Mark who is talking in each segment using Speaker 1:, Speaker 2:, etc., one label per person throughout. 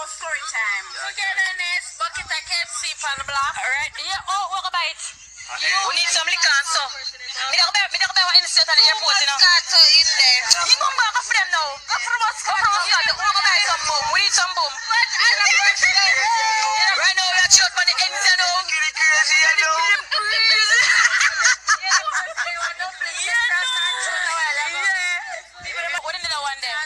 Speaker 1: story time. Togetherness, bucket of KFC on the block. Alright, yeah, oh, what about it? We need some liquor and so. Me don't buy what innocent at the airport, you know. Moscato in there. You go back for them now. Go for Moscato. We go buy some boom. We need some boom. Right now, we are short on the ends, you know. What another one there?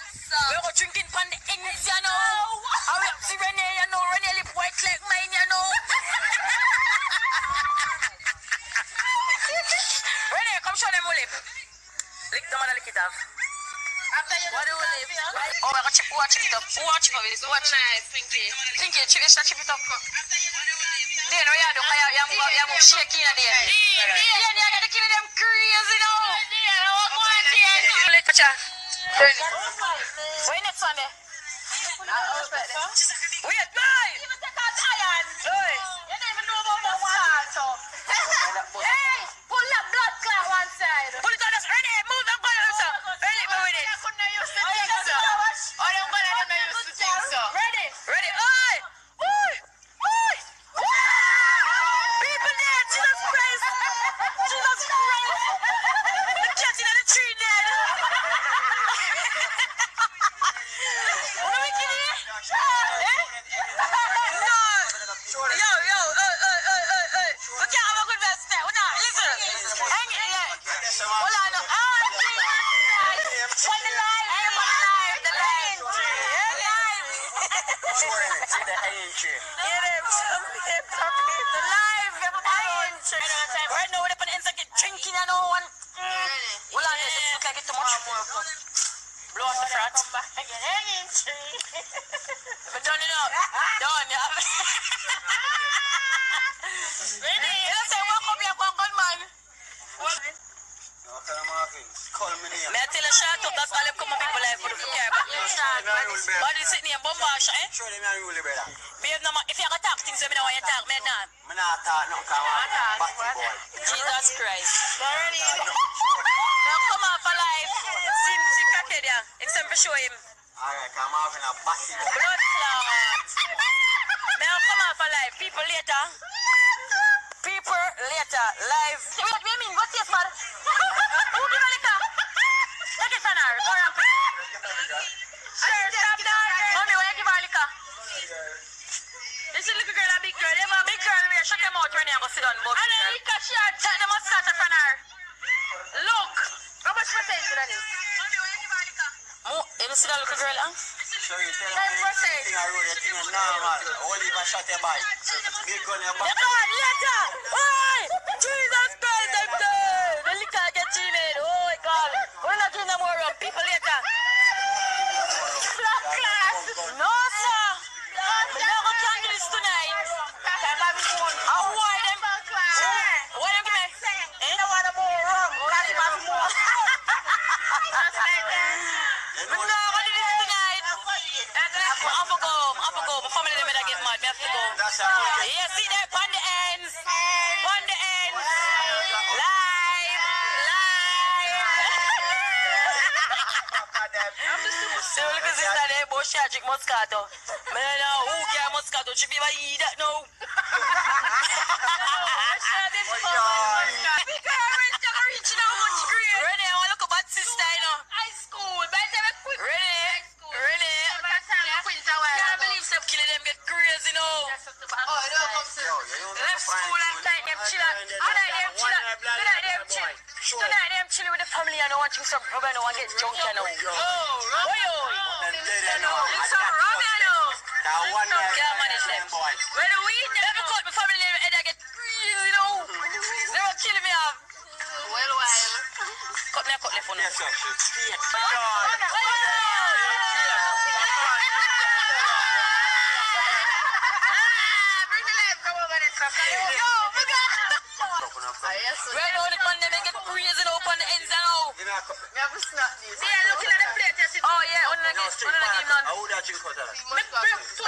Speaker 1: We go drinking from the ends, you know. And we have to Renee, you know. Renee lip white like mine, you know. Renee, come show them who lip. Lick them and lick it off. After you what do we lip? Oh, we're going to chip it up. Watch it up with this. Watch nice, Pinky. Pinky, chip it up. Then we are doing shaking in there. Yeah, you got to kill them crazy now. Where next one there? Wait, boy! You don't even know about Moscato. Hey, pull that blood clot one side. Pull it on us. Renee, move that gun also. Renee, move it. I couldn't use to think so. Oh, them gun I don't use to think so. Ready? Oi! People there, Jesus Christ! The cat in the tree dead. What are we kidding here? No! Yo! We can't have a good best there. Listen! Hang it, yeah. Hold on. What the live? The live. The live. Right now, we're up on the inside, get drinking and all one. Hold on, this looks like it's too much. Blow off the frat. Hanging tree. But done it up. Done, yeah. Ready? You don't say, walk up here, gun man. What? May I tell a shout out, that's all them come people like for the care about you. But you sitting here, bombash, eh?
Speaker 2: Sure, they may rule it better.
Speaker 1: If you have to talk things, you know why you talk, man, not.
Speaker 2: I'm not talking, no, come on. Batty boy.
Speaker 1: Jesus Christ. Now come off alive. See crackhead, yeah. Except for show him.
Speaker 2: Alright, come off in a batty boy.
Speaker 1: Blood clot. Now come off alive. People later, live. What do you mean? What's this, man? Who give a liquor? Take it from her. Go around. Sir, stop that. Mommy, why you give her liquor? This is little girl, a big girl. You have a big girl here. Shut them out when you go sit down. And then liquor shot. Take the Moscato from her. Look. How much percent is this? Mommy, why you give her liquor? You see that little girl, huh?
Speaker 2: Sure, you tell me everything I wrote, you think normal. Only if I shot your bike. Big gun your back.
Speaker 1: Come on, later! Oi! Jesus Christ, I'm dead! The liquor get cheated. Oh my God. We're not doing no more rum. People later. Black class. No, sir. We're not going to handle this tonight. I'll why them. Why them give me? Ain't no one more rum. Got him out more. We're not going to do this tonight. I have to go. My family them get mad. I have to go. Yeah, see that? On the ends. Live. So look at this there, boy. She drink Moscato. Man, who care Moscato? She be by eat that now. Renee, I want to look at bad sister, you know. High school. Renee. Can't believe some killing them get crazy now. Left school and time them chill out. Tonight them chilling with the family and watching some rubber and get drunk, you know. It's some rubber, you know. Can't manage them. When the weed, never cut my family and I get crazy, you know. They were killing me off. Well. Cut me a cut left on them. Right now the man them get crazy up on the ends now.
Speaker 2: You know,
Speaker 1: Me have to snap this. See, I'm looking at the plate. Oh yeah, one of the game none.
Speaker 2: how would I drink out of that?
Speaker 1: Me bring 2